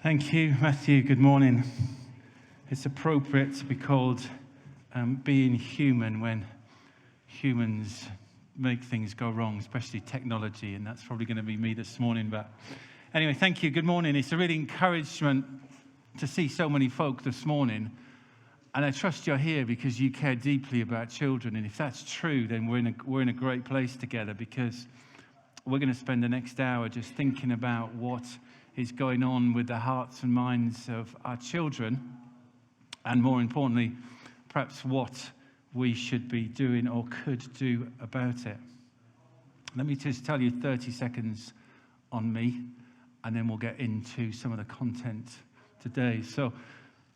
Thank you, Matthew. Good morning. It's appropriate to be called being human when humans make things go wrong, especially technology, and that's probably going to be me this morning. But anyway, thank you. Good morning. It's a really encouragement to see so many folk this morning, and I trust you're here because you care deeply about children. And if that's true, then we're in a great place together, because we're going to spend the next hour just thinking about what is going on with the hearts and minds of our children, and more importantly, perhaps what we should be doing or could do about it. Let me just tell you 30 seconds on me, and then we'll get into some of the content today. So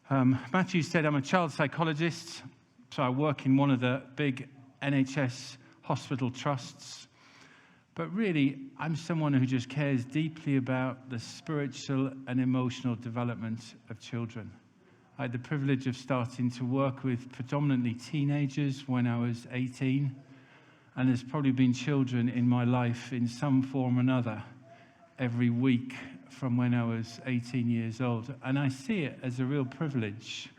Matthew said I'm a child psychologist, so I work in one of the big NHS hospital trusts. But really, I'm someone who just cares deeply about the spiritual and emotional development of children. I had the privilege of starting to work with predominantly teenagers when I was 18, and there's probably been children in my life in some form or another every week from when I was 18 years old. And I see it as a real privilege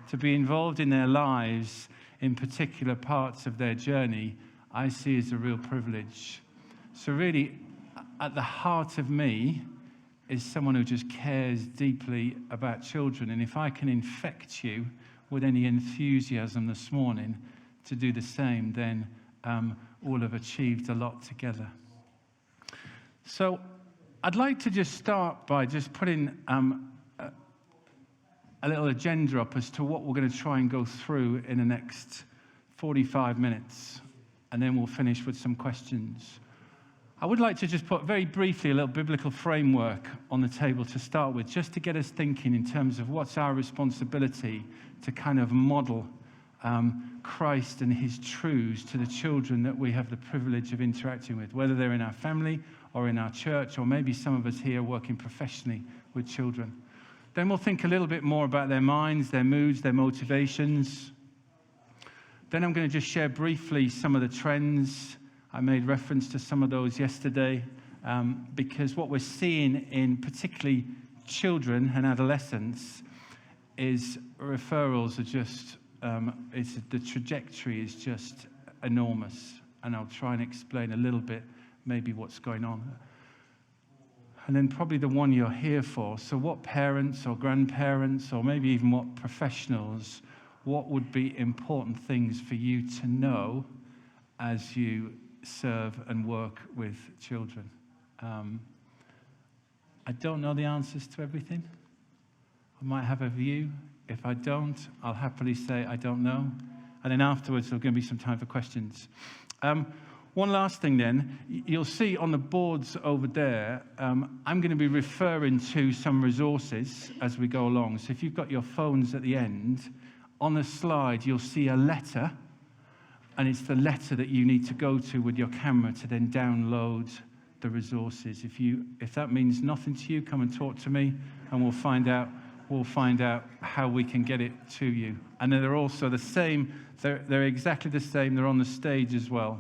to be involved in their lives in particular parts of their journey. I see as a real privilege. So really, at the heart of me is someone who just cares deeply about children. And if I can infect you with any enthusiasm this morning to do the same, then we'll have achieved a lot together. So I'd like to just start by just putting a little agenda up as to what we're going to try and go through in the next 45 minutes. And then we'll finish with some questions. I would like to just put very briefly a little biblical framework on the table to start with, just to get us thinking in terms of what's our responsibility to kind of model Christ and his truths to the children that we have the privilege of interacting with, whether they're in our family or in our church, or maybe some of us here working professionally with children. Then we'll think a little bit more about their minds, their moods, their motivations. Then I'm going to just share briefly some of the trends. I made reference to some of those yesterday, because what we're seeing in particularly children and adolescents is referrals are just, the trajectory is just enormous. And I'll try and explain a little bit maybe what's going on. And then probably the one you're here for. So what parents or grandparents or maybe even what professionals, what would be important things for you to know as you serve and work with children? I don't know the answers to everything. I might have a view. If I don't, I'll happily say I don't know. And then afterwards, there's going to be some time for questions. One last thing then, you'll see on the boards over there, I'm going to be referring to some resources as we go along. So if you've got your phones at the end, on the slide, you'll see a letter. And it's the letter that you need to go to with your camera to then download the resources. If that means nothing to you, come and talk to me, and we'll find out how we can get it to you. And then they're also the same. They're exactly the same. They're on the stage as well.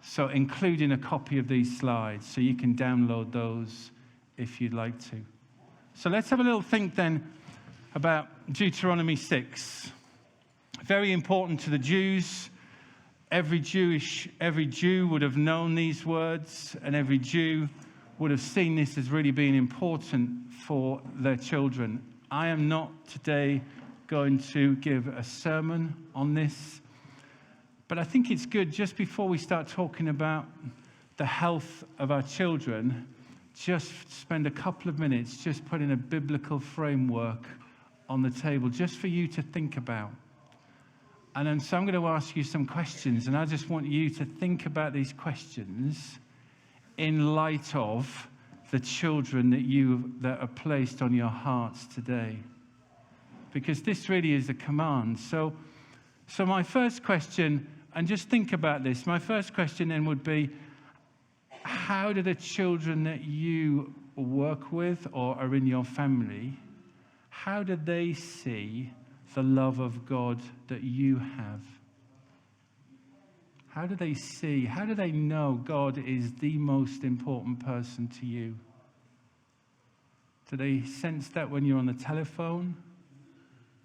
So including a copy of these slides, so you can download those if you'd like to. So let's have a little think then about Deuteronomy 6. Very important to the Jews. Every Jew would have known these words, and every Jew would have seen this as really being important for their children. I am not today going to give a sermon on this, but I think it's good just before we start talking about the health of our children, just spend a couple of minutes just putting a biblical framework on the table just for you to think about. And then so I'm going to ask you some questions, and I just want you to think about these questions in light of the children that are placed on your hearts today. Because this really is a command. So my first question, and just think about this, my first question then would be, how do the children that you work with or are in your family, how do they see the love of God that you have? How do they see? How do they know God is the most important person to you? Do they sense that when you're on the telephone?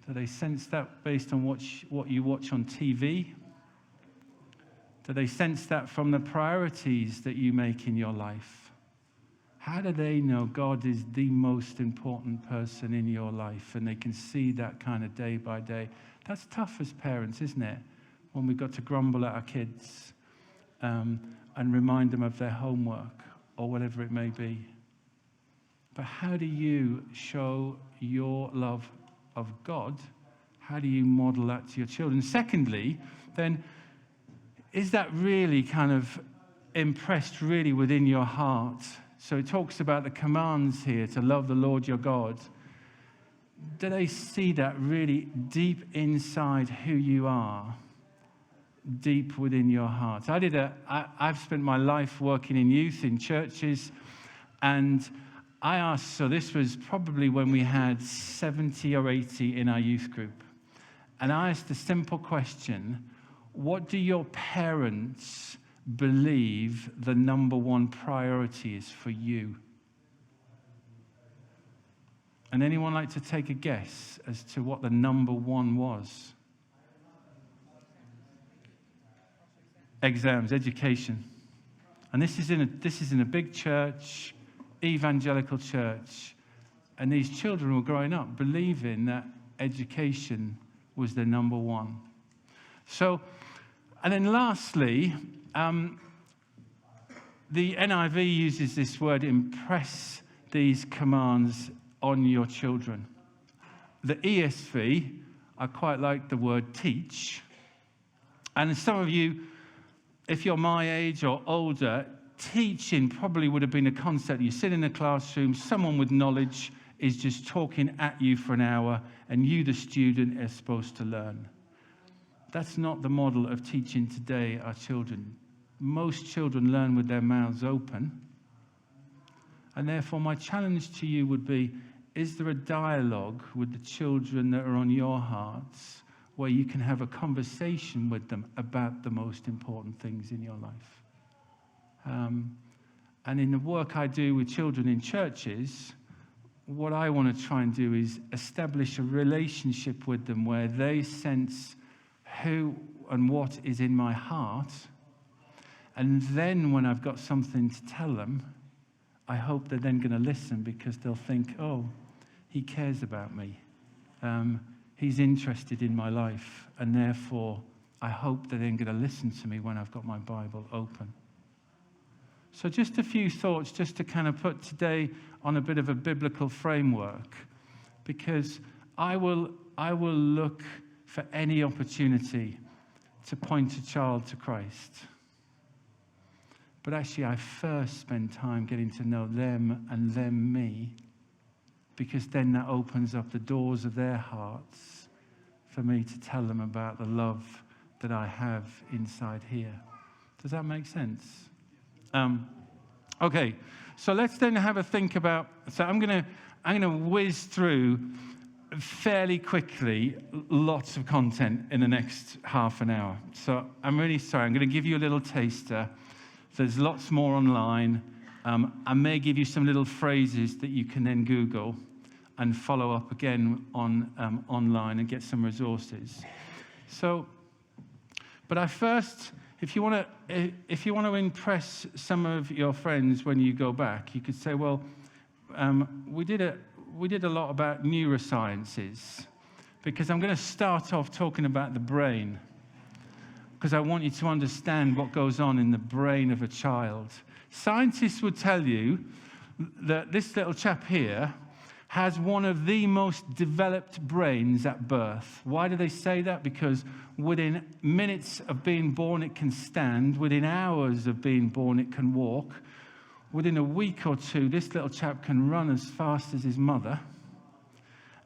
Do they sense that based on what you watch on TV? Do they sense that from the priorities that you make in your life? How do they know God is the most important person in your life and they can see that kind of day by day? That's tough as parents, isn't it? When we've got to grumble at our kids and remind them of their homework or whatever it may be. But how do you show your love of God? How do you model that to your children? Secondly, then, is that really kind of impressed really within your heart? So it talks about the commands here to love the Lord your God. Do they see that really deep inside who you are? Deep within your heart. I've spent my life working in youth, in churches, and I asked, so this was probably when we had 70 or 80 in our youth group, and I asked a simple question: what do your parents believe the number one priority is for you? And anyone like to take a guess as to what the number one was? Exams, education. And this is in a big church, evangelical church, and these children were growing up believing that education was the number one. So, and then lastly, the NIV uses this word, impress these commands on your children. The ESV, I quite like the word teach. And some of you, if you're my age or older, teaching probably would have been a concept. You sit in a classroom, someone with knowledge is just talking at you for an hour, and you, the student, are supposed to learn. That's not the model of teaching today, our children. Most children learn with their mouths open. And therefore, my challenge to you would be, is there a dialogue with the children that are on your hearts where you can have a conversation with them about the most important things in your life? And in the work I do with children in churches, what I want to try and do is establish a relationship with them where they sense who and what is in my heart. And then when I've got something to tell them, I hope they're then going to listen, because they'll think, oh, he cares about me. He's interested in my life. And therefore, I hope they're then going to listen to me when I've got my Bible open. So just a few thoughts just to kind of put today on a bit of a biblical framework, because I will look for any opportunity to point a child to Christ. But actually, I first spend time getting to know them and them me, because then that opens up the doors of their hearts for me to tell them about the love that I have inside here. Does that make sense? Okay, so let's then have a think about. So I'm gonna whiz through fairly quickly lots of content in the next half an hour. So I'm really sorry. I'm going to give you a little taster. There's lots more online. I may give you some little phrases that you can then Google and follow up again on online and get some resources. So, but I first, if you want to impress some of your friends when you go back, you could say, well, we did a lot about neurosciences, because I'm going to start off talking about the brain, because I want you to understand what goes on in the brain of a child. Scientists would tell you that this little chap here has one of the most developed brains at birth. Why do they say that? Because within minutes of being born, it can stand. Within hours of being born, it can walk. Within a week or two, this little chap can run as fast as his mother.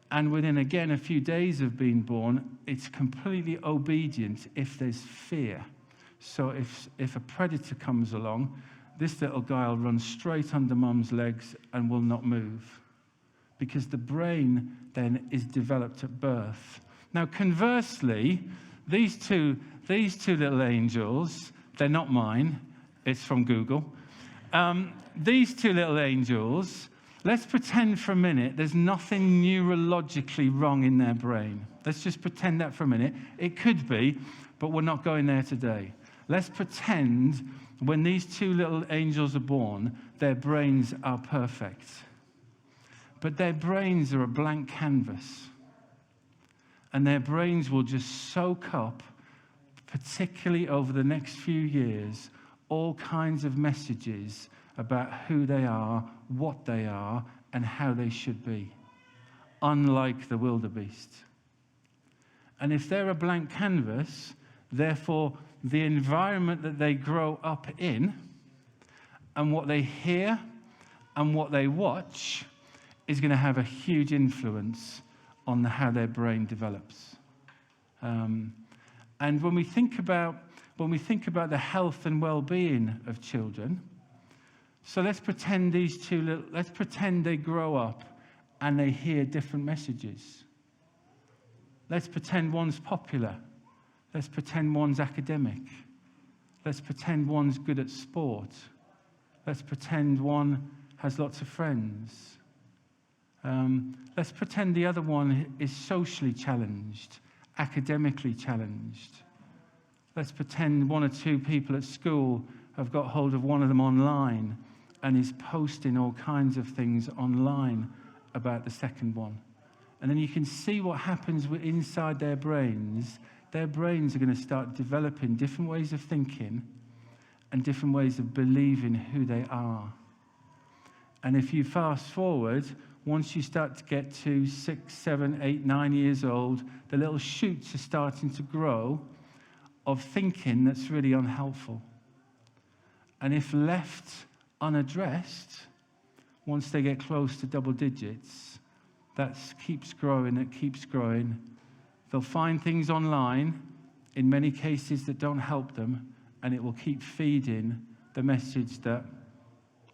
And within, again, a few days of being born, it's completely obedient if there's fear. So if a predator comes along, this little guy will run straight under mum's legs and will not move, because the brain then is developed at birth. Now, conversely, these two little angels, they're not mine, it's from Google. These two little angels, let's pretend for a minute there's nothing neurologically wrong in their brain. Let's just pretend that for a minute. It could be, but we're not going there today. Let's pretend when these two little angels are born, their brains are perfect. But their brains are a blank canvas. And their brains will just soak up, particularly over the next few years, all kinds of messages about who they are, what they are, and how they should be, unlike the wildebeest. And if they're a blank canvas, therefore the environment that they grow up in and what they hear and what they watch is going to have a huge influence on how their brain develops. And when we think about the health and well-being of children, so let's pretend let's pretend they grow up and they hear different messages. Let's pretend one's popular. Let's pretend one's academic. Let's pretend one's good at sport. Let's pretend one has lots of friends. Let's pretend the other one is socially challenged, academically challenged. Let's pretend one or two people at school have got hold of one of them online and is posting all kinds of things online about the second one. And then you can see what happens inside their brains. Their brains are going to start developing different ways of thinking and different ways of believing who they are. And if you fast forward, once you start to get to 6, 7, 8, 9 years old, the little shoots are starting to grow of thinking that's really unhelpful. And if left unaddressed, once they get close to double digits, that keeps growing, it keeps growing. They'll find things online, in many cases, that don't help them, and it will keep feeding the message that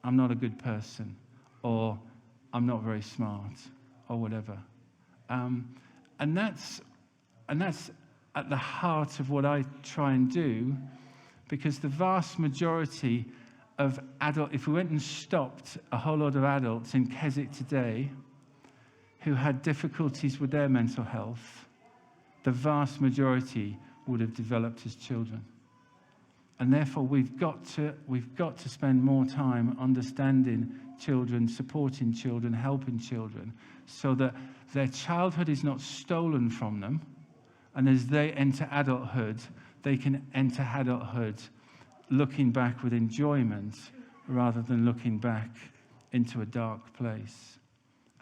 I'm not a good person, or I'm not very smart, or whatever. And that's at the heart of what I try and do, because the vast majority of if we went and stopped a whole lot of adults in Keswick today who had difficulties with their mental health, the vast majority would have developed as children. And therefore, we've got to spend more time understanding children, supporting children, helping children, so that their childhood is not stolen from them, and as they enter adulthood, they can enter adulthood looking back with enjoyment rather than looking back into a dark place.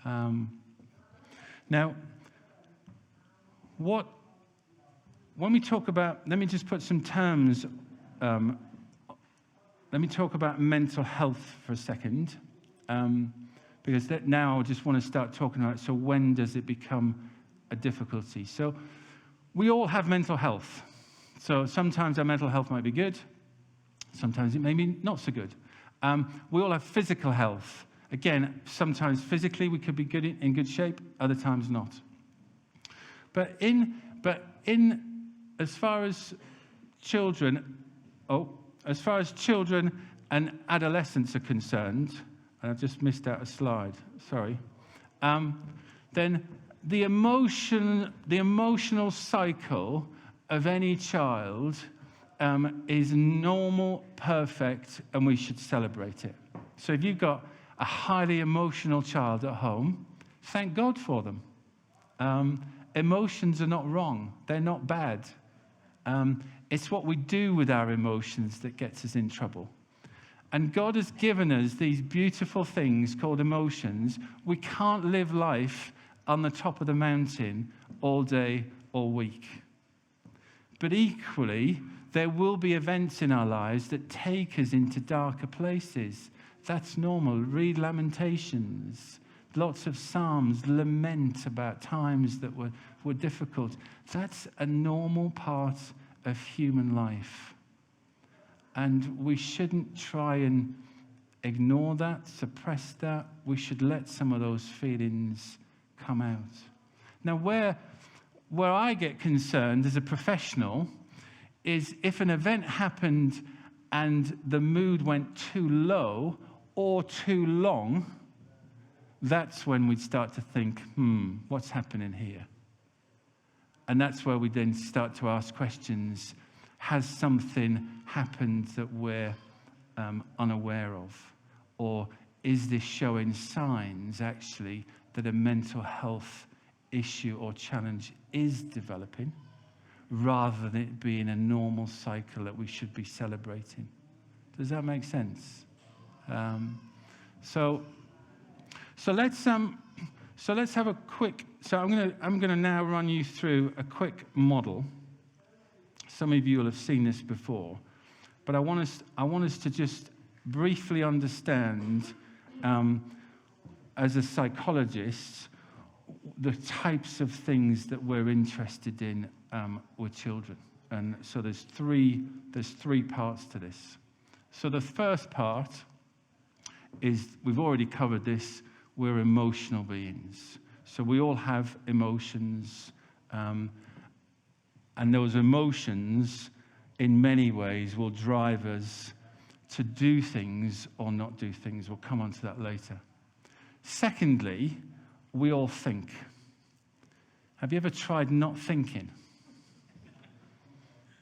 Now, when we talk about, let me just put some terms. Let me talk about mental health for a second, because now I just want to start talking about, so when does it become a difficulty? So we all have mental health. So sometimes our mental health might be good. Sometimes it may be not so good. We all have physical health. Again, sometimes physically we could be in good shape, other times not. But as far as children and adolescents are concerned, and I've just missed out a slide, sorry, then the emotional cycle of any child is normal, perfect, and we should celebrate it. So if you've got a highly emotional child at home, thank God for them. Emotions are not wrong. They're not bad. It's what we do with our emotions that gets us in trouble. And God has given us these beautiful things called emotions. We can't live life on the top of the mountain all day, all week. But equally, there will be events in our lives that take us into darker places. That's normal. Read Lamentations. Lots of Psalms lament about times that were difficult. That's a normal part of human life. And we shouldn't try and ignore that, suppress that. We should let some of those feelings come out. Now, Where I get concerned as a professional is if an event happened and the mood went too low or too long, that's when we'd start to think, what's happening here? And that's where we then start to ask questions. Has something happened that we're unaware of? Or is this showing signs, actually, that a mental health issue or challenge is developing, rather than it being a normal cycle that we should be celebrating? Does that make sense? So let's have a quick. So I'm gonna now run you through a quick model. Some of you will have seen this before, but I want us to just briefly understand, as a psychologist, the types of things that we're interested in with children. And so there's three parts to this. So the first part is, we've already covered this, we're emotional beings. So we all have emotions, and those emotions in many ways will drive us to do things or not do things. We'll come on to that later. Secondly, we all think. Have you ever tried not thinking?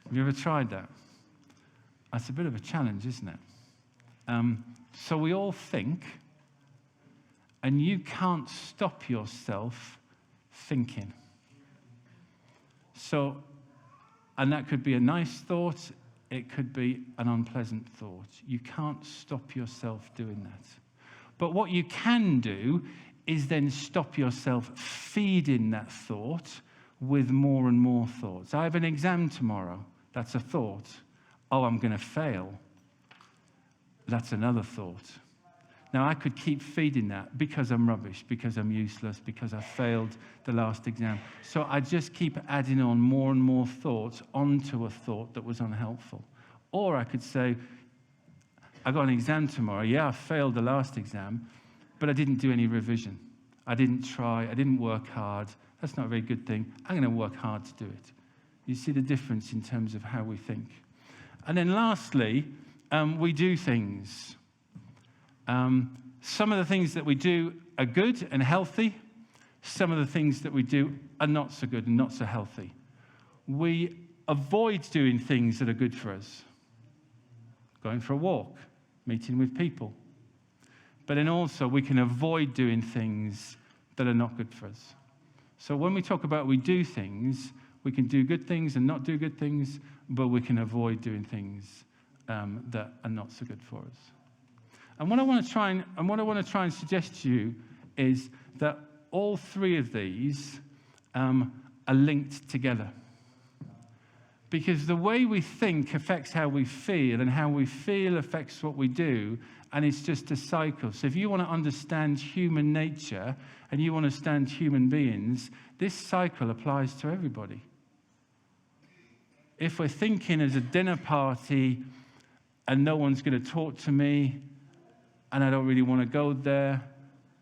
Have you ever tried that? That's a bit of a challenge, isn't it? So we all think, and you can't stop yourself thinking. So, and that could be a nice thought, it could be an unpleasant thought. You can't stop yourself doing that. But what you can do is then stop yourself feeding that thought with more and more thoughts. I have an exam tomorrow. That's a thought. Oh, I'm going to fail. That's another thought. Now, I could keep feeding that because I'm rubbish, because I'm useless, because I failed the last exam. So I just keep adding on more and more thoughts onto a thought that was unhelpful. Or I could say, I got an exam tomorrow. Yeah, I failed the last exam, but I didn't do any revision. I didn't try. I didn't work hard. That's not a very good thing. I'm going to work hard to do it. You see the difference in terms of how we think. And then lastly, we do things. Some of the things that we do are good and healthy. Some of the things that we do are not so good and not so healthy. We avoid doing things that are good for us. Going for a walk, meeting with people. But then also we can avoid doing things that are not good for us. So when we talk about we do things, we can do good things and not do good things, but we can avoid doing things that are not so good for us. And what I want to try and suggest to you is that all three of these are linked together. Because the way we think affects how we feel, and how we feel affects what we do, and it's just a cycle. So if you want to understand human nature and you want to understand human beings, this cycle applies to everybody. If we're thinking as a dinner party and no one's going to talk to me and I don't really want to go there,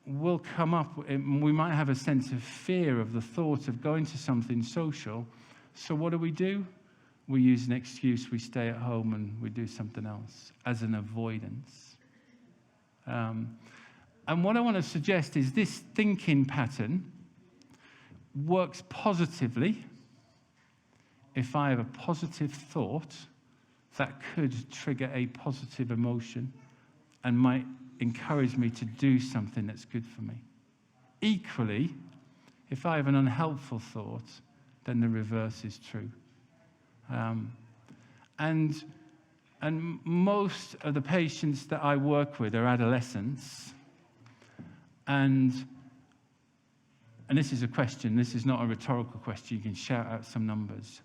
we'll come up, we might have a sense of fear of the thought of going to something social. So what do? We use an excuse, we stay at home and we do something else as an avoidance. And what I want to suggest is this thinking pattern works positively if I have a positive thought that could trigger a positive emotion and might encourage me to do something that's good for me. Equally, if I have an unhelpful thought, then the reverse is true. And most of the patients that I work with are adolescents. And this is a question, this is not a rhetorical question, you can shout out some numbers.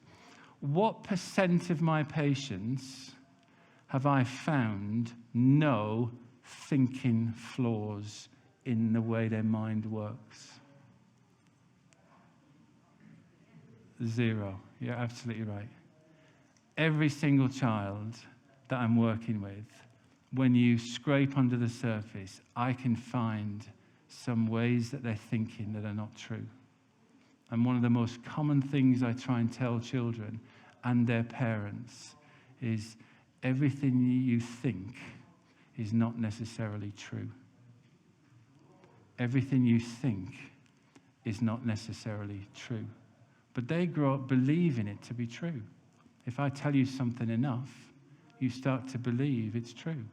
What % of my patients have I found no thinking flaws in the way their mind works? 0. You're absolutely right. Every single child that I'm working with, when you scrape under the surface, I can find some ways that they're thinking that are not true. And one of the most common things I try and tell children and their parents is everything you think is not necessarily true. Everything you think is not necessarily true. But they grow up believing it to be true. If I tell you something enough, you start to believe it's true.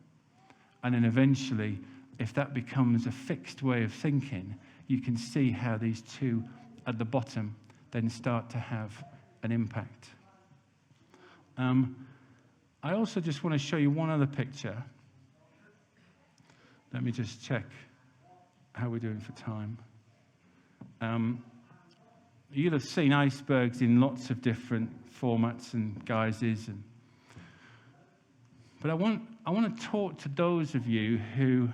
And then eventually, if that becomes a fixed way of thinking, you can see how these two at the bottom then start to have an impact. I also just want to show you one other picture. Let me just check how we're doing for time. You'll have seen icebergs in lots of different formats and guises. But I want to talk to those of you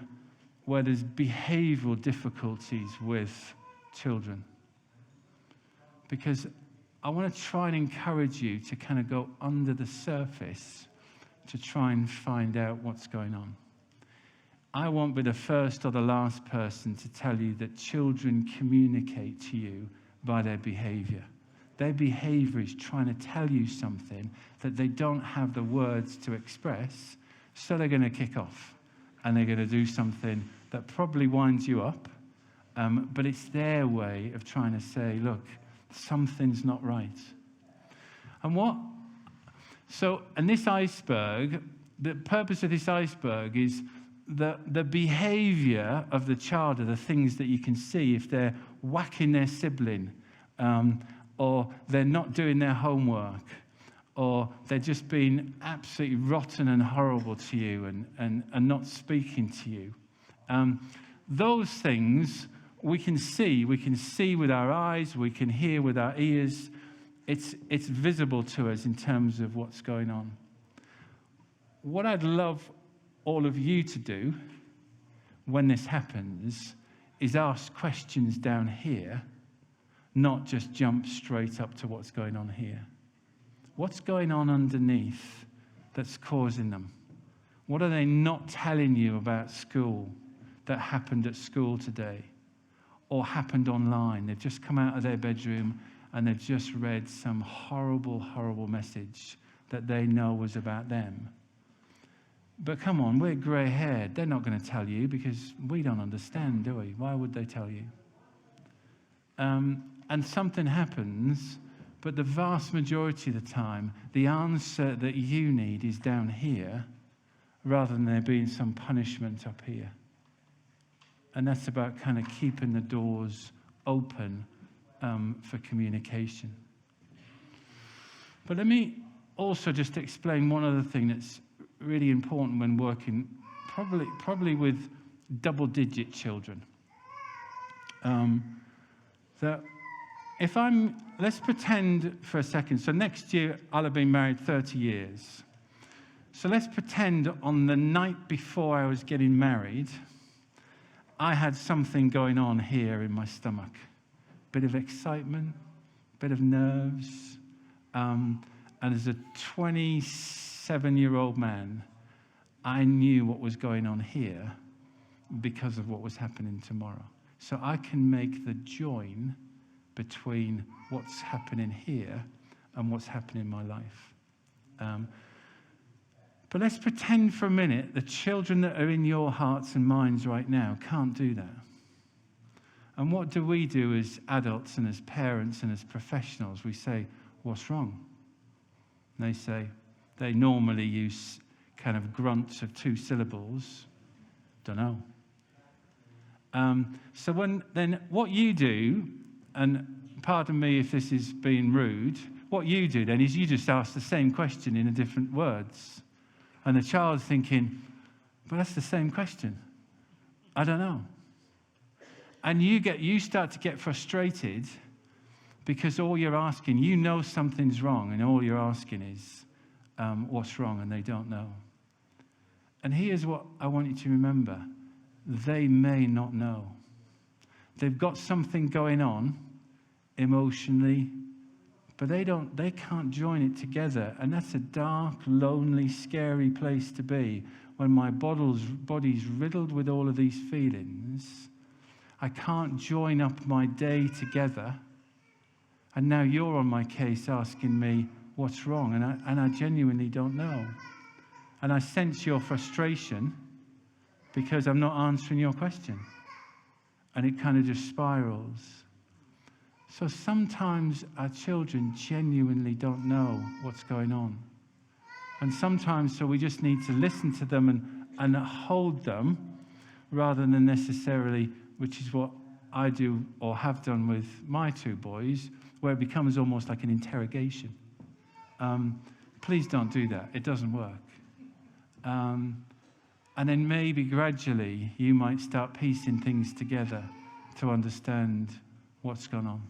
where there's behavioral difficulties with children. Because I want to try and encourage you to kind of go under the surface to try and find out what's going on. I won't be the first or the last person to tell you that children communicate to you by their behavior. Their behavior is trying to tell you something that they don't have the words to express, so they're going to kick off and they're going to do something that probably winds you up, but it's their way of trying to say, look, something's not right. And this iceberg, the purpose of this iceberg is the behavior of the child are the things that you can see if they're whacking their sibling, or they're not doing their homework, or they're just being absolutely rotten and horrible to you and not speaking to you. Those things we can see with our eyes, we can hear with our ears. It's visible to us in terms of what's going on. What I'd love all of you to do when this happens is ask questions down here, not just jump straight up to what's going on here. What's going on underneath that's causing them? What are they not telling you about school that happened at school today or happened online? They've just come out of their bedroom and they've just read some horrible, horrible message that they know was about them. But come on, we're grey-haired. They're not going to tell you because we don't understand, do we? Why would they tell you? And something happens, but the vast majority of the time, the answer that you need is down here rather than there being some punishment up here. And that's about kind of keeping the doors open for communication. But let me also just explain one other thing that's really important when working probably with double-digit children. That if let's pretend for a second, so next year I'll have been married 30 years. So let's pretend on the night before I was getting married, I had something going on here in my stomach. Bit of excitement, bit of nerves. And as a 27-year-old man, I knew what was going on here because of what was happening tomorrow. So I can make the join between what's happening here and what's happening in my life. But let's pretend for a minute the children that are in your hearts and minds right now can't do that. And what do we do as adults and as parents and as professionals? We say, what's wrong? And they normally use kind of grunts of 2 syllables. Don't know. So what you do, and pardon me if this is being rude, what you do then is you just ask the same question in a different words. And the child's thinking, but that's the same question. I don't know. And you start to get frustrated because all you're asking, you know something's wrong, and all you're asking is, what's wrong, and they don't know. And here's what I want you to remember. They may not know. They've got something going on emotionally, but they can't join it together. And that's a dark, lonely, scary place to be when my body's riddled with all of these feelings. I can't join up my day together And now you're on my case asking me what's wrong, and I genuinely don't know. And I sense your frustration because I'm not answering your question. And it kind of just spirals. So sometimes our children genuinely don't know what's going on. And sometimes, so we just need to listen to them and hold them rather than necessarily, which is what I do or have done with my two boys, where it becomes almost like an interrogation. Please don't do that. It doesn't work. And then maybe gradually you might start piecing things together to understand what's gone on.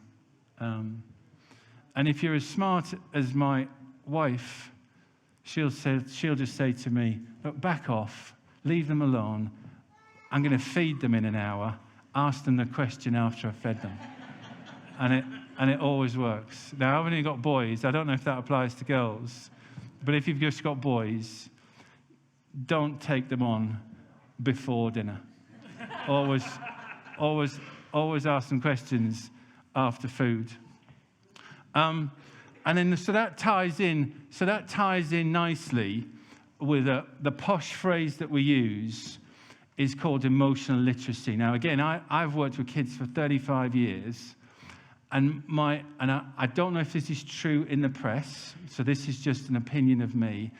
And if you're as smart as my wife, she'll just say to me, look, back off, leave them alone. I'm going to feed them in an hour. Ask them the question after I've fed them. And it always works. Now, I've only got boys. I don't know if that applies to girls. But if you've just got boys, don't take them on before dinner. Always ask them questions after food. And then, so that ties in nicely with the posh phrase that we use is called emotional literacy. Now, again, I've worked with kids for 35 years. And I don't know if this is true in the press, so this is just an opinion of me,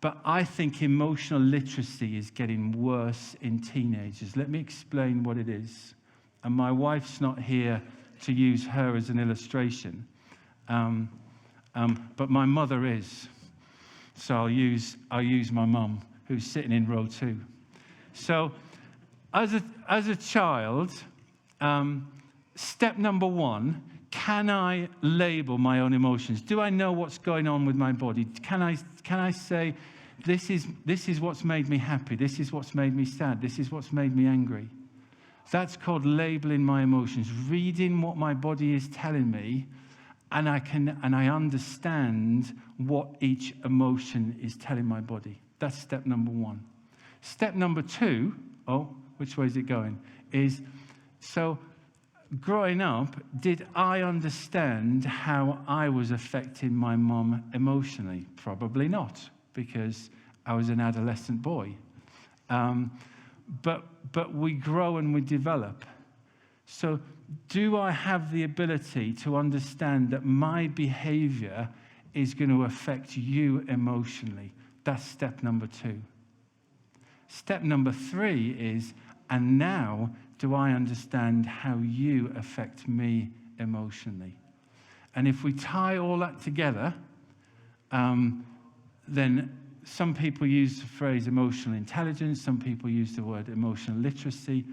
but I think emotional literacy is getting worse in teenagers. Let me explain what it is. And my wife's not here to use her as an illustration, but my mother is. So I'll use my mum, who's sitting in row 2. So as a child, step number 1, can I label my own emotions? Do I know what's going on with my body? Can I say, this is what's made me happy, this is what's made me sad, this is what's made me angry? That's called labeling my emotions, reading what my body is telling me, and I understand what each emotion is telling my body. That's step number 1. Step number 2, which way is it going? Is, so growing up, did I understand how I was affecting my mum emotionally? Probably not, because I was an adolescent boy. But we grow and we develop. So do I have the ability to understand that my behavior is going to affect you emotionally? That's step number 2. Step number 3 is, and now do I understand how you affect me emotionally? And if we tie all that together, then some people use the phrase emotional intelligence, some people use the word emotional literacy.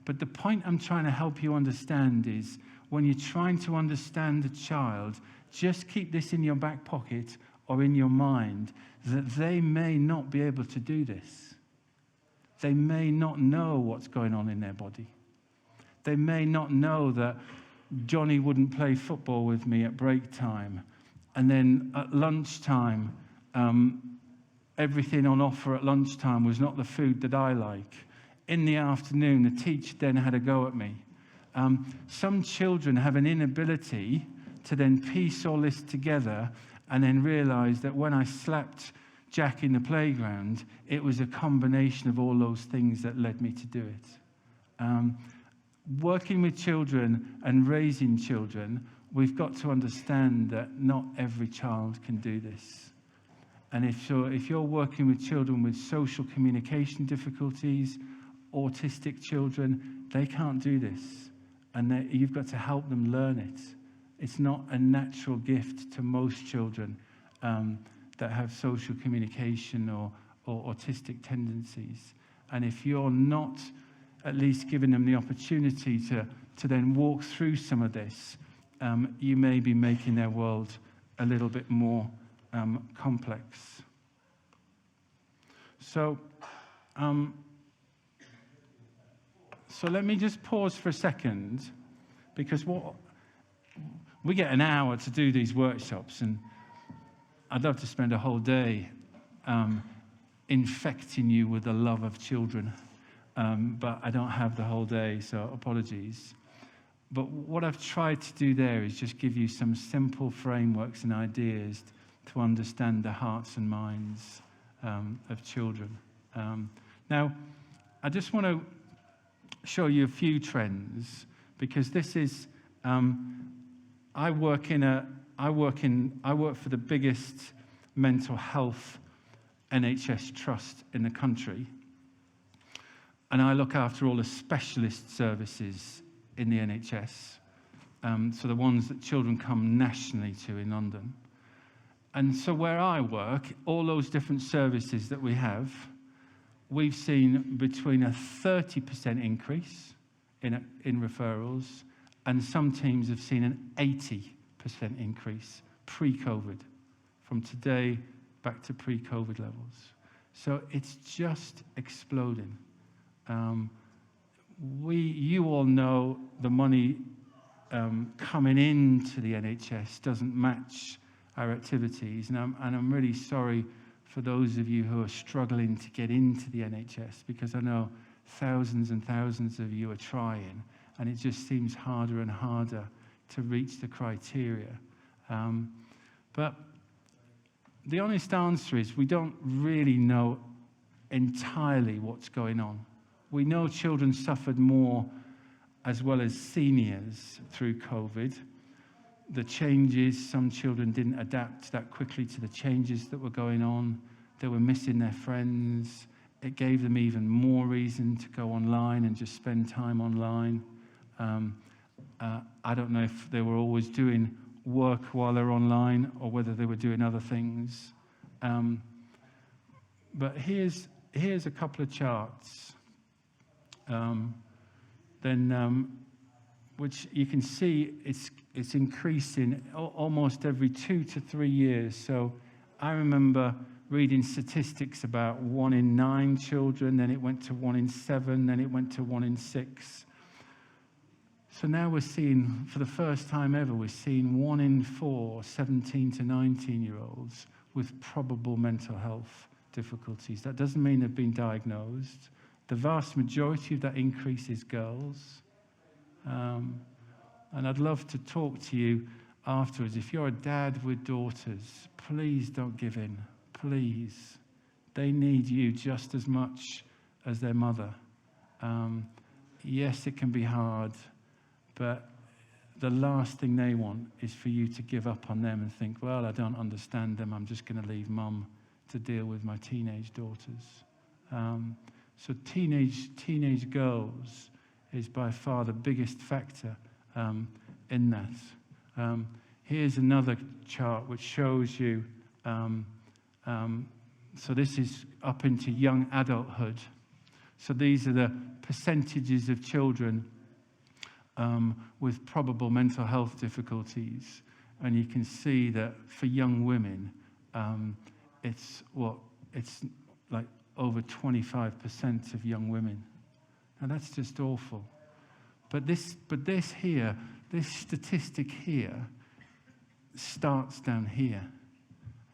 But the point I'm trying to help you understand is when you're trying to understand a child, just keep this in your back pocket or in your mind that they may not be able to do this. They may not know what's going on in their body. They may not know that Johnny wouldn't play football with me at break time. And then at lunchtime, everything on offer at lunchtime was not the food that I like. In the afternoon, the teacher then had a go at me. Some children have an inability to then piece all this together and then realize that when I slapped Jack in the playground, it was a combination of all those things that led me to do it. Working with children and raising children, we've got to understand that not every child can do this. And if you're working with children with social communication difficulties, autistic children, they can't do this. And you've got to help them learn it. It's not a natural gift to most children that have social communication or autistic tendencies. And if you're not at least giving them the opportunity to then walk through some of this, you may be making their world a little bit more complex. So let me just pause for a second, because we get an hour to do these workshops, and I'd love to spend a whole day infecting you with the love of children, but I don't have the whole day, so apologies. But what I've tried to do there is just give you some simple frameworks and ideas to understand the hearts and minds of children. Now, I just want to show you a few trends, because this is, I work for the biggest mental health NHS trust in the country, and I look after all the specialist services in the NHS, so the ones that children come nationally to in London. And so where I work, all those different services that we have, we've seen between a 30% increase in referrals, and some teams have seen an 80% increase pre-COVID, from today back to pre-COVID levels. So it's just exploding. You all know the money coming into the NHS doesn't match our activities, and I'm really sorry for those of you who are struggling to get into the NHS, because I know thousands and thousands of you are trying, and it just seems harder and harder to reach the criteria. But the honest answer is we don't really know entirely what's going on. We know children suffered more, as well as seniors, through COVID. The changes, some children didn't adapt that quickly to the changes that were going on. They were missing their friends. It gave them even more reason to go online and just spend time online. I don't know if they were always doing work while they're online, or whether they were doing other things. But here's a couple of charts. Which you can see it's increasing almost every 2 to 3 years. So I remember reading statistics about 1 in 9 children, then it went to 1 in 7, then it went to 1 in 6. So now we're seeing, for the first time ever, we're seeing 1 in 4 17 to 19-year-olds with probable mental health difficulties. That doesn't mean they've been diagnosed. The vast majority of that increase is girls. And I'd love to talk to you afterwards. If you're a dad with daughters, please don't give in. Please. They need you just as much as their mother. Yes, it can be hard, but the last thing they want is for you to give up on them and think, well, I don't understand them, I'm just going to leave mum to deal with my teenage daughters. So teenage girls is by far the biggest factor in that. Here's another chart which shows you, so this is up into young adulthood. So these are the percentages of children with probable mental health difficulties. And you can see that for young women, it's like over 25% of young women. And that's just awful. But this statistic here starts down here.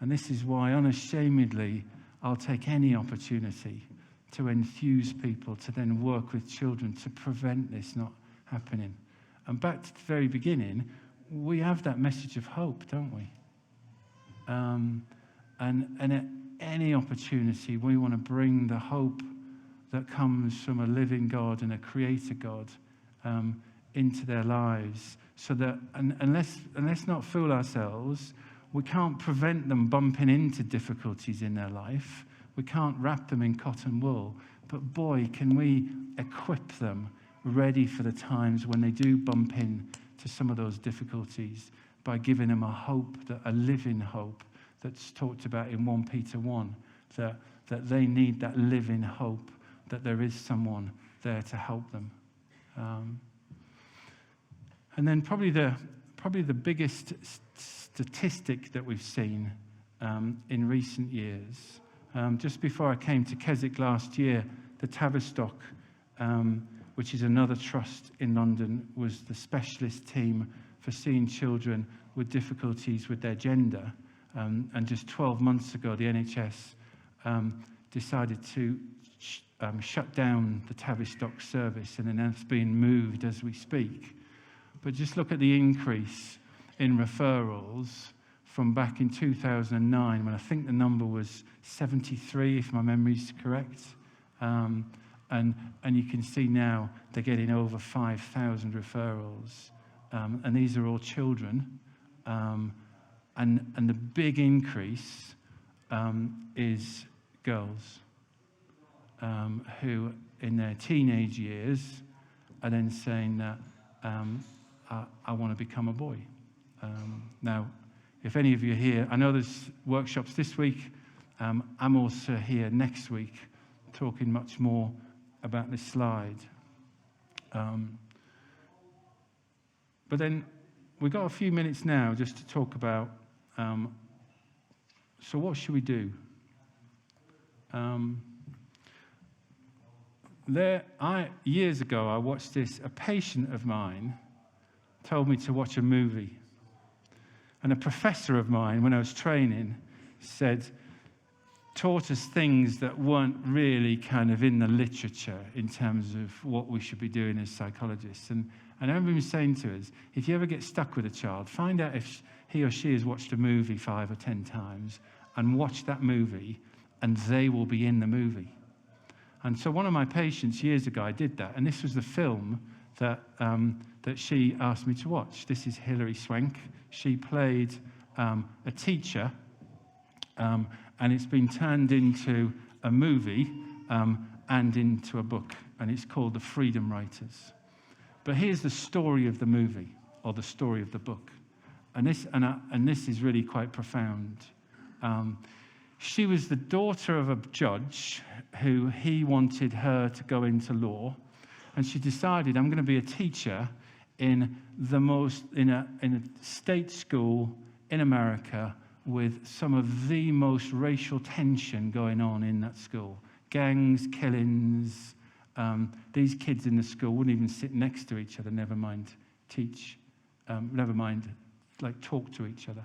And this is why, unashamedly, I'll take any opportunity to enthuse people to then work with children to prevent this not happening. And back to the very beginning, we have that message of hope, don't we? And at any opportunity, we want to bring the hope that comes from a living God and a creator God into their lives, so that, and let's not fool ourselves, we can't prevent them bumping into difficulties in their life. We can't wrap them in cotton wool, but boy, can we equip them ready for the times when they do bump into some of those difficulties by giving them a hope, a living hope that's talked about in 1 Peter 1, that they need that living hope, that there is someone there to help them. And then probably the biggest statistic that we've seen in recent years, just before I came to Keswick last year, the Tavistock, which is another trust in London, was the specialist team for seeing children with difficulties with their gender. And just 12 months ago, the NHS decided to shut down the Tavistock service, and then that's being moved as we speak. but just look at the increase in referrals from back in 2009, when I think the number was 73, if my memory's correct. And you can see now they're getting over 5,000 referrals. And these are all children. And the big increase is girls who, in their teenage years, are then saying that I want to become a boy. Now, if any of you are here, I know there's workshops this week. I'm also here next week talking much more about this slide. But then we've got a few minutes now just to talk about, so what should we do? Years ago, I watched this. A patient of mine told me to watch a movie. And a professor of mine, when I was training, taught us things that weren't really kind of in the literature in terms of what we should be doing as psychologists. And I remember him saying to us, if you ever get stuck with a child, find out if he or she has watched a movie 5 or 10 times, and watch that movie, and they will be in the movie. And so one of my patients years ago, I did that, and this was the film that she asked me to watch. This is Hilary Swank. She played a teacher, and it's been turned into a movie and into a book, and it's called The Freedom Writers. But here's the story of the movie, or the story of the book, and this is really quite profound. She was the daughter of a judge who he wanted her to go into law, and she decided, I'm going to be a teacher in a state school in America with some of the most racial tension going on in that school. Gangs, killings. These kids in the school wouldn't even sit next to each other, never mind talk to each other.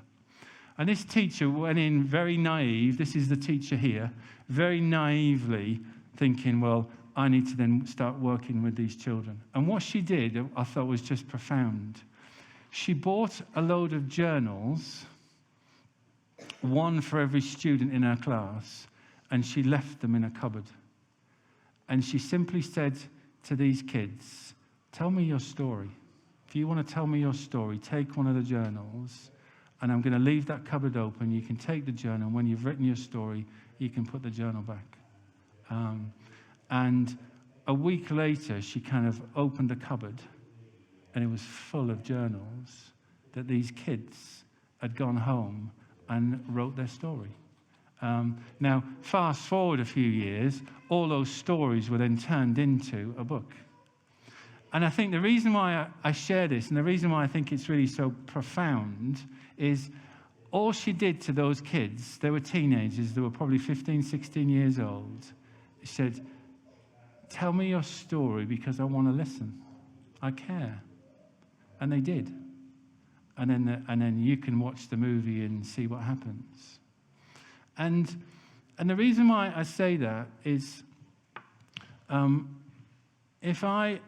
And this teacher went in very naive. This is the teacher here, very naively thinking, well, I need to then start working with these children. And what she did, I thought, was just profound. She bought a load of journals, one for every student in her class, and she left them in a cupboard. And she simply said to these kids, tell me your story. If you want to tell me your story, take one of the journals, and I'm going to leave that cupboard open. You can take the journal. When you've written your story, you can put the journal back. And a week later, she kind of opened the cupboard, and it was full of journals that these kids had gone home and wrote their story. Now, fast forward a few years, all those stories were then turned into a book. And I think the reason why I share this, and the reason why I think it's really so profound, is all she did to those kids, they were teenagers, they were probably 15, 16 years old. She said, tell me your story because I want to listen. I care. And they did. And then you can watch the movie and see what happens. And the reason why I say that is, if I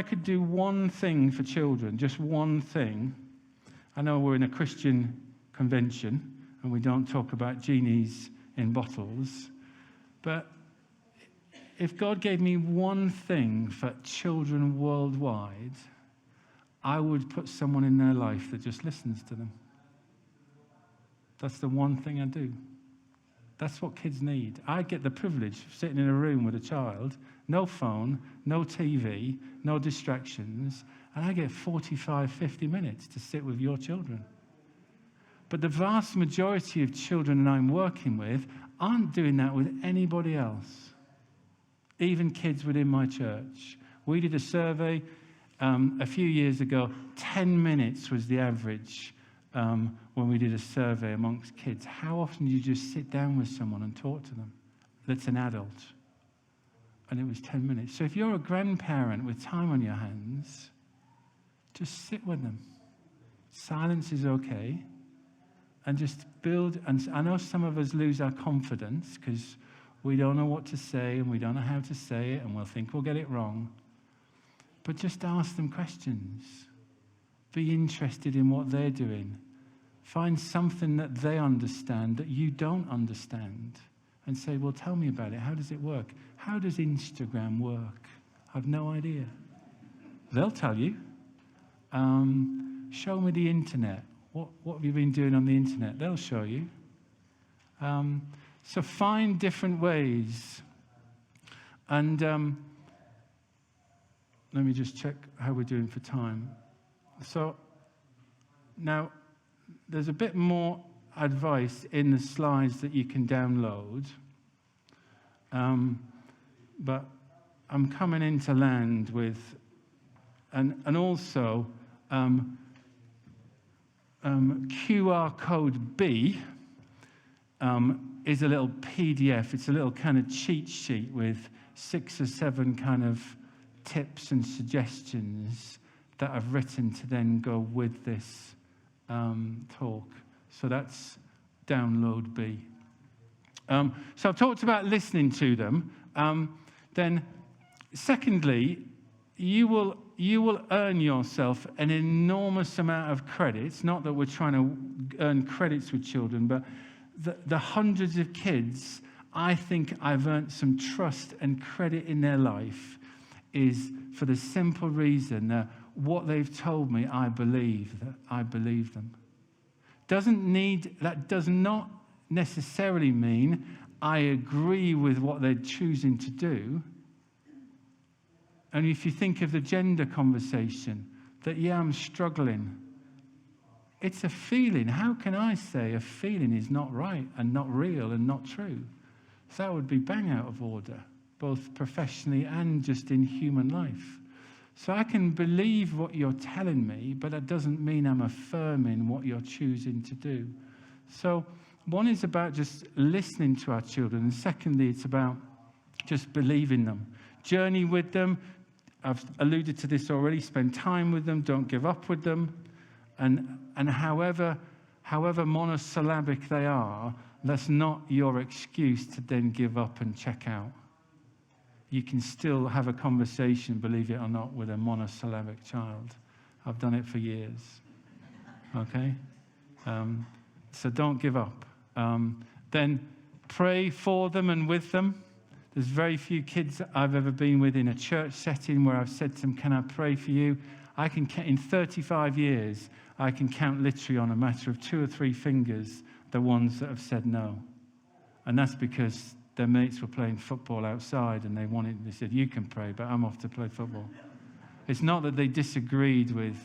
could do one thing for children, just one thing. I know we're in a Christian convention and we don't talk about genies in bottles, but if God gave me one thing for children worldwide, I would put someone in their life that just listens to them. That's the one thing I do. That's what kids need. I get the privilege of sitting in a room with a child, no phone, no TV, no distractions, and I get 45, 50 minutes to sit with your children. But the vast majority of children that I'm working with aren't doing that with anybody else, even kids within my church. We did a survey a few years ago. 10 minutes was the average when we did a survey amongst kids. How often do you just sit down with someone and talk to them that's an adult? And it was 10 minutes. So if you're a grandparent with time on your hands, just sit with them. Silence is okay. And just build. And I know some of us lose our confidence because we don't know what to say and we don't know how to say it and we'll think we'll get it wrong. But just ask them questions. Be interested in what they're doing. Find something that they understand that you don't understand. And say, well, tell me about it. How does it work? How does Instagram work? I've no idea. They'll tell you. Show me the internet. What have you been doing on the internet? They'll show you. So find different ways. And let me just check how we're doing for time. So now there's a bit more advice in the slides that you can download. But I'm coming into land with, and also QR code B is a little PDF. It's a little kind of cheat sheet with 6 or 7 kind of tips and suggestions that I've written to then go with this talk. So that's download B. So I've talked about listening to them. Then, secondly, you will earn yourself an enormous amount of credits. Not that we're trying to earn credits with children, but the hundreds of kids I think I've earned some trust and credit in their life is for the simple reason that what they've told me, I believe them. That does not necessarily mean I agree with what they're choosing to do. And if you think of the gender conversation, that, yeah, I'm struggling. It's a feeling. How can I say a feeling is not right and not real and not true? So that would be bang out of order, both professionally and just in human life. So I can believe what you're telling me, but that doesn't mean I'm affirming what you're choosing to do. So one is about just listening to our children, and secondly, it's about just believing them. Journey with them. I've alluded to this already. Spend time with them. Don't give up with them. And however monosyllabic they are, that's not your excuse to then give up and check out. You can still have a conversation, believe it or not, with a monosyllabic child. I've done it for years. Okay? So don't give up. Then pray for them and with them. There's very few kids I've ever been with in a church setting where I've said to them, can I pray for you? I can, in 35 years, I can count literally on a matter of 2 or 3 fingers the ones that have said no. And that's because their mates were playing football outside and they said, you can pray, but I'm off to play football. It's not that they disagreed with.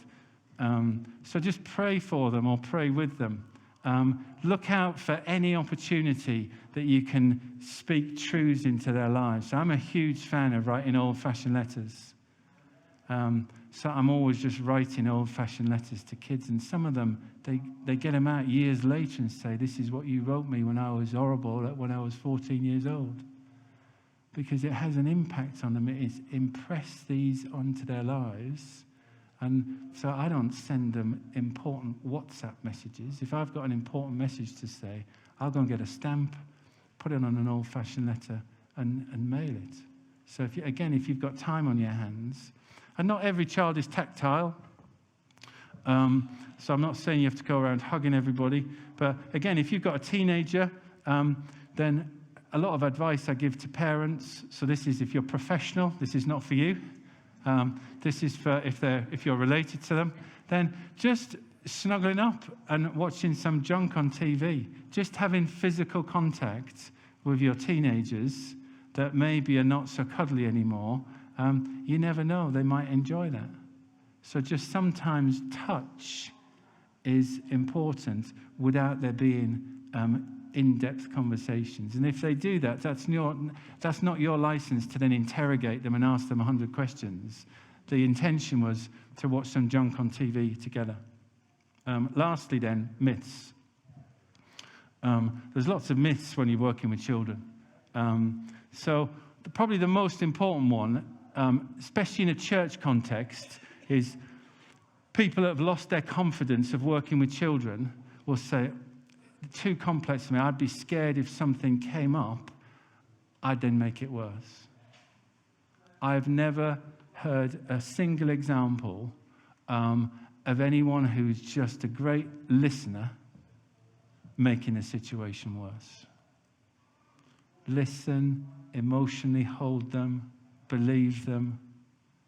So just pray for them or pray with them. Look out for any opportunity that you can speak truths into their lives. So I'm a huge fan of writing old-fashioned letters. So I'm always just writing old-fashioned letters to kids, and some of them, they get them out years later and say, this is what you wrote me when I was horrible, when I was 14 years old. Because it has an impact on them. It's impressed these onto their lives. And so I don't send them important WhatsApp messages. If I've got an important message to say, I'll go and get a stamp, put it on an old-fashioned letter, and mail it. So if you've got time on your hands, and not every child is tactile, so I'm not saying you have to go around hugging everybody, but again, if you've got a teenager, then a lot of advice I give to parents, so this is if you're professional, this is not for you. This is for if you're related to them, then just snuggling up and watching some junk on TV, just having physical contact with your teenagers that maybe are not so cuddly anymore, you never know, they might enjoy that. So just sometimes touch is important without there being in-depth conversations. And if they do that, that's not your license to then interrogate them and ask them 100 questions. The intention was to watch some junk on TV together. Lastly then, myths. There's lots of myths when you're working with children. So probably the most important one, especially in a church context, is people that have lost their confidence of working with children will say, too complex for me. I'd be scared if something came up, I'd then make it worse. I've never heard a single example, and of anyone who's just a great listener making the situation worse. Listen, emotionally hold them, believe them.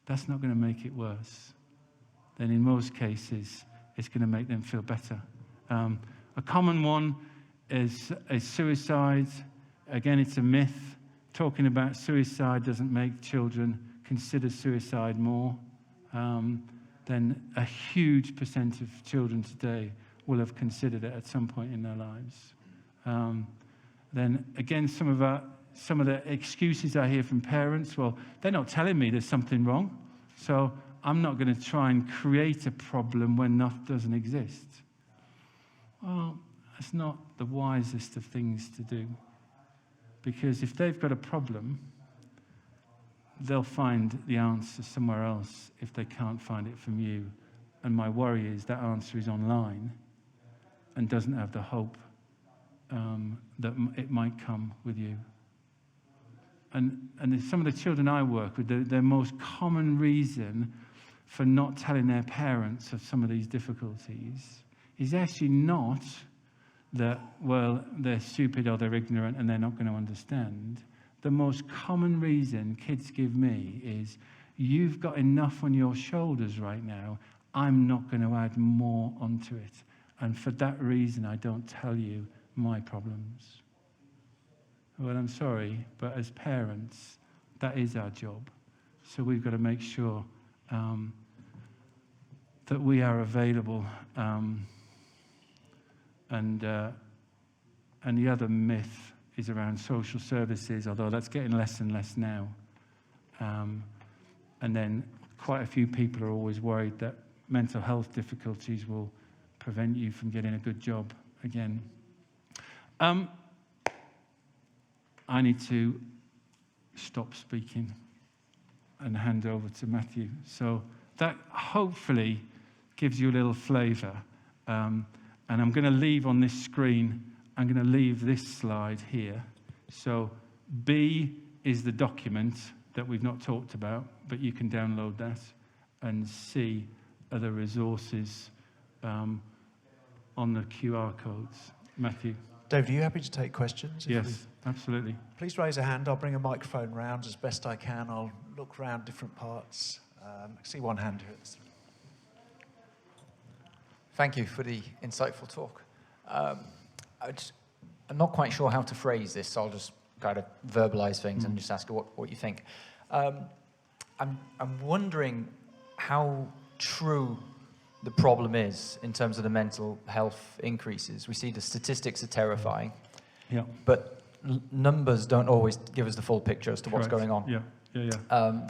That's not going to make it worse. Then in most cases, it's going to make them feel better. A common one is suicide. Again, it's a myth. Talking about suicide doesn't make children consider suicide more. Then a huge percent of children today will have considered it at some point in their lives. Then again, some of the excuses I hear from parents, well, they're not telling me there's something wrong, so I'm not going to try and create a problem when that doesn't exist. Well, that's not the wisest of things to do, because if they've got a problem, they'll find the answer somewhere else if they can't find it from you. And my worry is that answer is online and doesn't have the hope that it might come with you. And some of the children I work with, their most common reason for not telling their parents of some of these difficulties is actually not that, well, they're stupid or they're ignorant and they're not going to understand. The most common reason kids give me is, you've got enough on your shoulders right now, I'm not going to add more onto it. And for that reason, I don't tell you my problems. Well, I'm sorry, but as parents, that is our job. So we've got to make sure that we are available. And the other myth is around social services, although that's getting less and less now. And then quite a few people are always worried that mental health difficulties will prevent you from getting a good job again. I need to stop speaking and hand over to Matthew. So that hopefully gives you a little flavour. And I'm going to leave on this screen, I'm going to leave this slide here. So B is the document that we've not talked about, but you can download that. And C are the resources on the QR codes. Matthew. David, are you happy to take questions? Yes, absolutely. Please raise a hand. I'll bring a microphone round as best I can. I'll look round different parts. I see one hand here. Thank you for the insightful talk. I'm not quite sure how to phrase this, so I'll just kind of verbalize things and just ask what you think. I'm wondering how true the problem is in terms of the mental health increases. We see the statistics are terrifying, but numbers don't always give us the full picture as to what's going on.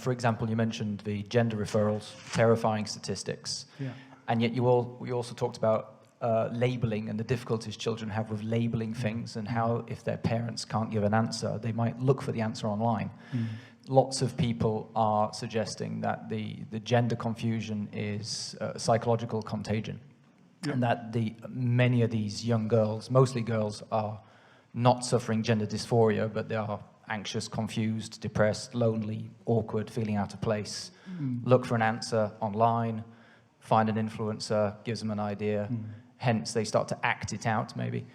For example, you mentioned the gender referrals, terrifying statistics, and yet you also talked about labeling and the difficulties children have with labeling things, and how if their parents can't give an answer, they might look for the answer online. Lots of people are suggesting that the gender confusion is psychological contagion, and that many of these young girls, mostly girls, are not suffering gender dysphoria, but they are anxious, confused, depressed, lonely, awkward, feeling out of place. Look for an answer online, find an influencer, gives them an idea, hence they start to act it out, maybe.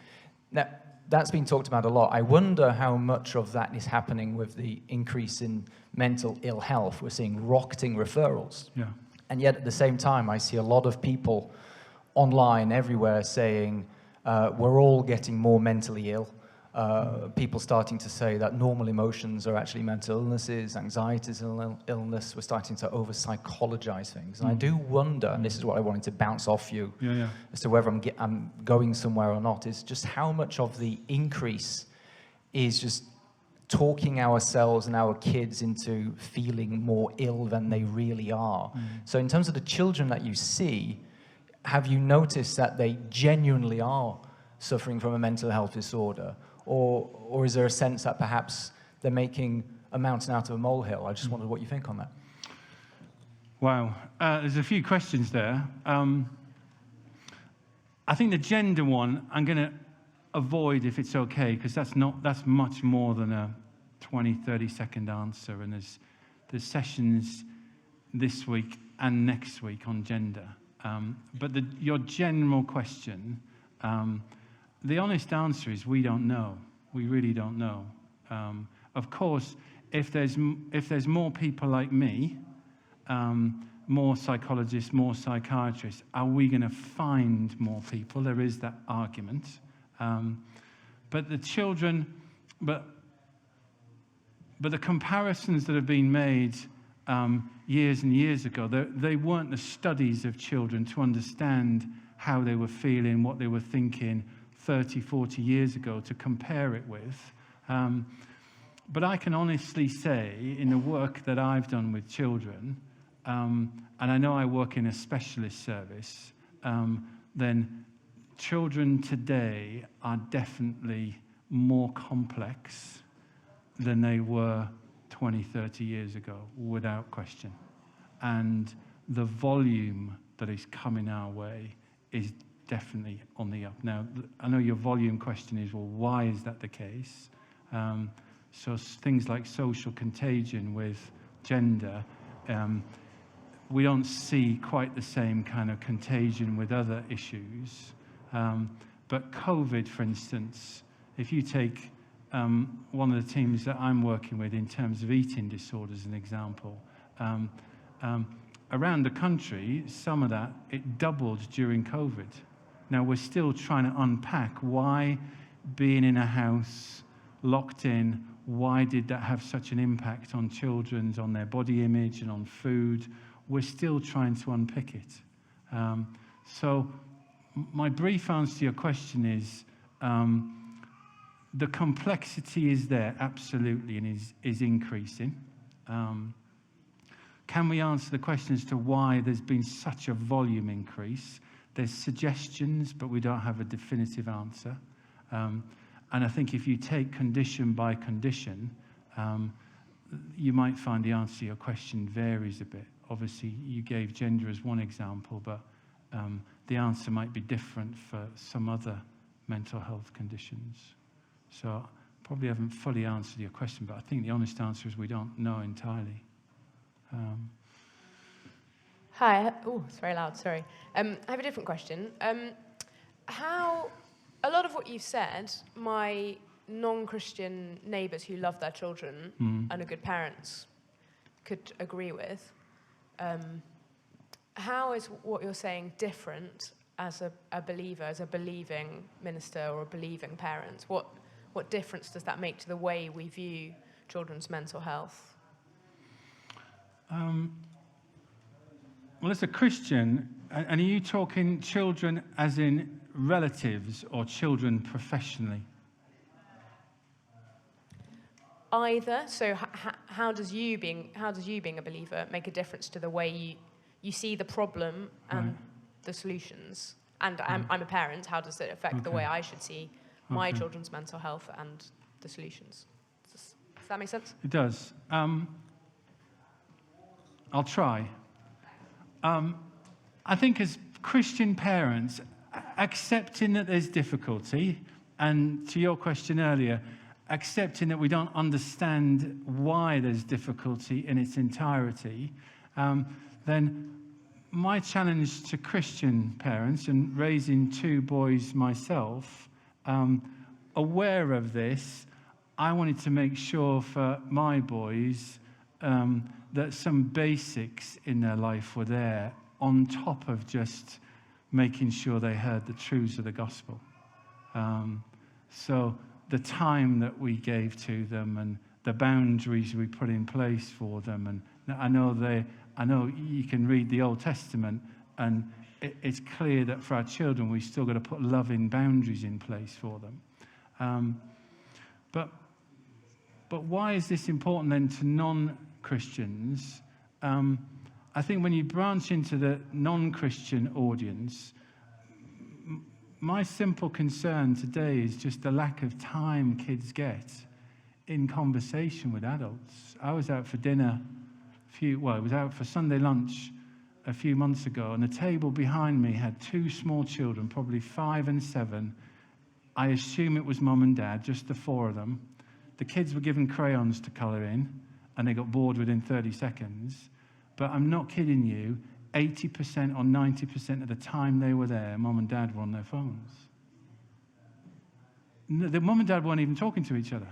Now, that's been talked about a lot. I wonder how much of that is happening with the increase in mental ill health. We're seeing rocketing referrals. And yet at the same time, I see a lot of people online everywhere saying, we're all getting more mentally ill. People starting to say that normal emotions are actually mental illnesses, anxiety is an illness. We're starting to over-psychologize things. And I do wonder, and this is what I wanted to bounce off you, as to whether I'm going somewhere or not, is just how much of the increase is just talking ourselves and our kids into feeling more ill than they really are. So in terms of the children that you see, have you noticed that they genuinely are suffering from a mental health disorder? Or is there a sense that perhaps they're making a mountain out of a molehill? I just wondered what you think on that. Wow. There's a few questions there. I think the gender one, I'm going to avoid if it's okay, because that's much more than a 20, 30-second answer. And there's sessions this week and next week on gender. But your general question, the honest answer is we don't know. We really don't know. Of course, if there's more people like me, more psychologists, more psychiatrists, are we going to find more people? There is that argument. But the children, but the comparisons that have been made years and years ago, they weren't the studies of children to understand how they were feeling, what they were thinking 30, 40 years ago to compare it with. But I can honestly say, in the work that I've done with children, and I know I work in a specialist service, then children today are definitely more complex than they were 20, 30 years ago, without question. And the volume that is coming our way is definitely on the up. Now, I know your volume question is, well, why is that the case? So things like social contagion with gender, we don't see quite the same kind of contagion with other issues. But COVID, for instance, if you take one of the teams that I'm working with in terms of eating disorders, as an example, around the country, some of that, it doubled during COVID. Now, we're still trying to unpack why being in a house, locked in, why did that have such an impact on children, on their body image and on food? We're still trying to unpick it. So my brief answer to your question is, the complexity is there, absolutely, and is increasing. Can we answer the question as to why there's been such a volume increase? There's suggestions, but we don't have a definitive answer. And I think if you take condition by condition, you might find the answer to your question varies a bit. Obviously, you gave gender as one example, but the answer might be different for some other mental health conditions. So probably haven't fully answered your question, but I think the honest answer is we don't know entirely. Hi. Oh, it's very loud, sorry. I have a different question. A lot of what you've said, my non-Christian neighbours who love their children and are good parents could agree with. How is what you're saying different as a believer, as a believing minister or a believing parent? What difference does that make to the way we view children's mental health? Well, as a Christian, and are you talking children as in relatives or children professionally? Either. So how does you being a believer make a difference to the way you see the problem and the solutions? And I'm a parent. How does it affect the way I should see my children's mental health and the solutions? Does that make sense? It does. I'll try. I think as Christian parents, accepting that there's difficulty, and to your question earlier, accepting that we don't understand why there's difficulty in its entirety, then my challenge to Christian parents, and raising two boys myself, aware of this, I wanted to make sure for my boys that some basics in their life were there on top of just making sure they heard the truths of the gospel. So the time that we gave to them and the boundaries we put in place for them, and I know you can read the Old Testament, and it's clear that for our children we've still got to put loving boundaries in place for them. But why is this important then to non-Christians? I think when you branch into the non-Christian audience, my simple concern today is just the lack of time kids get in conversation with adults. I was out for dinner it was out for Sunday lunch a few months ago, and the table behind me had two small children, probably 5 and 7. I assume it was mum and dad, just the 4 of them. The kids were given crayons to colour in, and they got bored within 30 seconds. But I'm not kidding you, 80% or 90% of the time they were there, mum and dad were on their phones. The mum and dad weren't even talking to each other.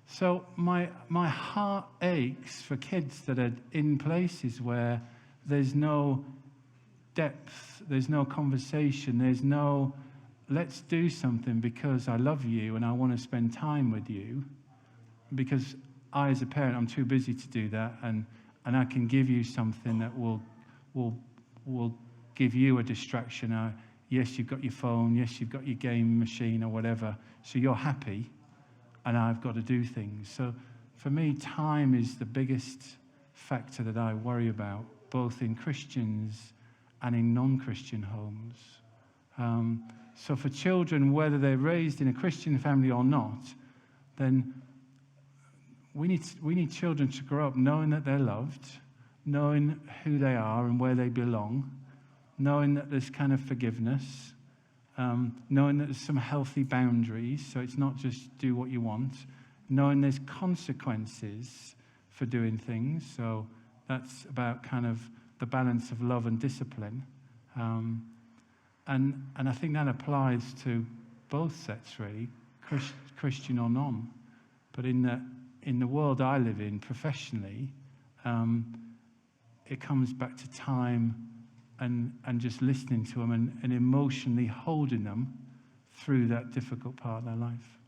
So my heart aches for kids that are in places where there's no depth, there's no conversation, there's no, let's do something because I love you and I want to spend time with you. Because I, as a parent, I'm too busy to do that, and I can give you something that will give you a distraction. Yes, you've got your phone, yes, you've got your game machine or whatever, so you're happy, and I've got to do things. So for me, time is the biggest factor that I worry about, both in Christians and in non-Christian homes. So for children, whether they're raised in a Christian family or not, then we need children to grow up knowing that they're loved, knowing who they are and where they belong, knowing that there's kind of forgiveness, knowing that there's some healthy boundaries, so it's not just do what you want, knowing there's consequences for doing things, so that's about kind of the balance of love and discipline. And I think that applies to both sets, really, Christian or non. But in the world I live in professionally, it comes back to time and just listening to them and emotionally holding them through that difficult part of their life.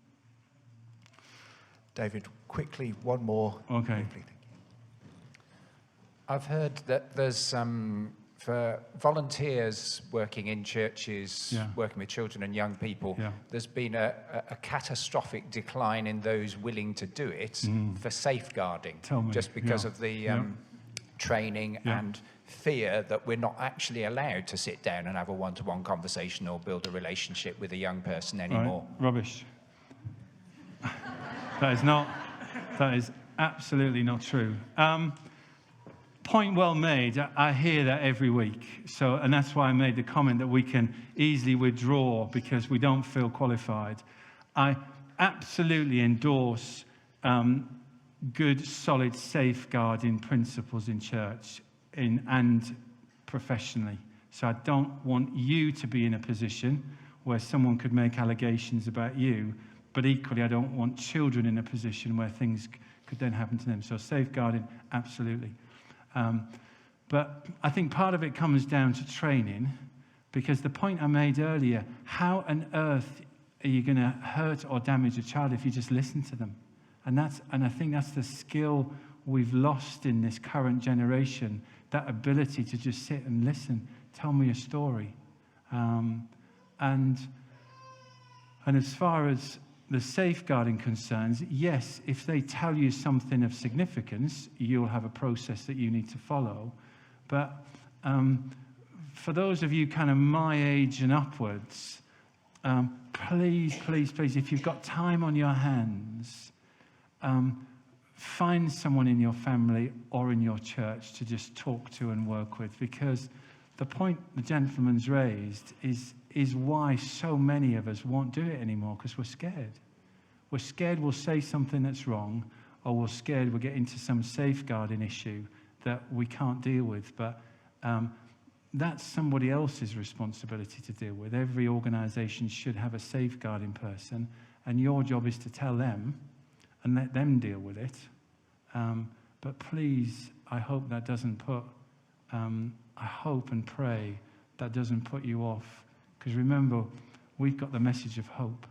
David, quickly, one more. Okay. Quickly, thank you. I've heard that there's for volunteers working in churches, working with children and young people, there's been a catastrophic decline in those willing to do it for safeguarding, just because of the training and fear that we're not actually allowed to sit down and have a one-to-one conversation or build a relationship with a young person anymore. Right. Rubbish. That is absolutely not true. Point well made. I hear that every week. And that's why I made the comment that we can easily withdraw because we don't feel qualified. I absolutely endorse good, solid safeguarding principles in church and professionally. So I don't want you to be in a position where someone could make allegations about you, but equally I don't want children in a position where things could then happen to them. So safeguarding, absolutely. But I think part of it comes down to training, because the point I made earlier, how on earth are you going to hurt or damage a child if you just listen to them? And I think that's the skill we've lost in this current generation, that ability to just sit and listen. Tell me a story. And as far as the safeguarding concerns, yes, if they tell you something of significance, you'll have a process that you need to follow. But for those of you kind of my age and upwards, please, if you've got time on your hands, find someone in your family or in your church to just talk to and work with, because the point the gentleman's raised is why so many of us won't do it anymore, because we're scared. We're scared we'll say something that's wrong, or we're scared we'll get into some safeguarding issue that we can't deal with. But that's somebody else's responsibility to deal with. Every organisation should have a safeguarding person, and your job is to tell them and let them deal with it. But please, I hope that doesn't put, I hope and pray that doesn't put you off. Because remember, we've got the message of hope.